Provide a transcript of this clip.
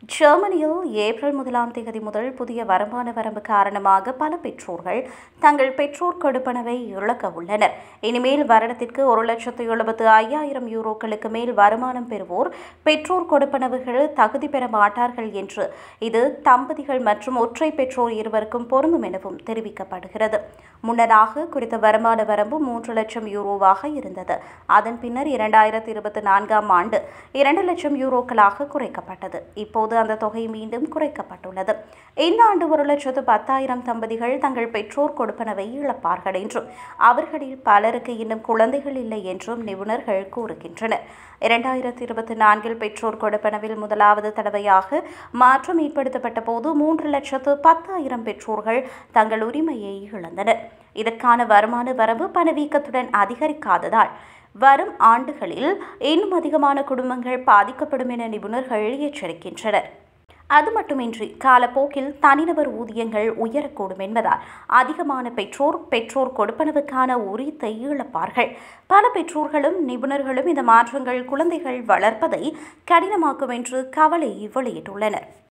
ஜெர்மனியில் ஏப்ரல் 1 முதல் புதிய வருமான வரம்பு காரணமாக பல பெற்றோர்கள் தங்கள் பெற்றோர் கொடுப்பனவை இழக்க உள்ளனர். இனிமேல் வருடத்திற்கு 1,75,000 யூரோக்களுக்கு மேல் வருமானம் பெறுவோர் பெற்றோர் கொடுப்பனவுகள் தகுதி பெற மாட்டார்கள் என்று இது தம்பதிகள் மற்றும் ஒற்றை பெற்றோர் இருவருக்கும் பொருந்தும் எனவும் தெரிவிக்கப்படுகிறது. முன்னதாக குறித்த வருமான வரம்பு 3 லட்சம் யூரோவாக இருந்தது. அதன் பின்னர் 2024ஆம் ஆண்டு 2 லட்சம் யூரோக்களாக குறைக்கப்பட்டது. இப்போது அந்த தொகை மீண்டும் குறைக்கப்பட்டுள்ளது. இந்த ஆண்டு 1,10,000 தம்பதிகள் தங்கள் பெற்றோர் கொடுப்பனவை இழப்பார்கள் என்றும் அவர்களில் பலருக்கு இன்னும் குழந்தைகள் இல்லை என்றும் நிபுணர்கள் கூறுகின்றனர். 2024இல் பெற்றோர் கொடுப்பனவில் முதலாவது தடவையாக மாற்றம் ஏற்படுத்தப்பட்ட போது 3,10,000 பெற்றோர்கள் தங்கள் உரிமையை இழந்தனர். இதற்கான வருமான வரம்பு பணவீக்கத்துடன் அதிகரிக்காததால் வரும் ஆண்டுகளில் இன்னும் அதிகமான குடும்பங்கள் பாதிக்கப்படும் என நிபுணர்கள் எச்சரிக்கின்றனர். அது மட்டுமின்றி காலப்போக்கில் தனிநபர் ஊதியங்கள் உயரக்கூடும் என்பதால் அதிகமான பெற்றோர் கொடுப்பனவுக்கான உரித்தை இழப்பார்கள். பல பெற்றோர்களும் நிபுணர்களும் இந்த மாற்றங்கள் குழந்தைகள் வளர்ப்பதை கடினமாக்கும் என்று கவலை வெளியிட்டுள்ளனர்.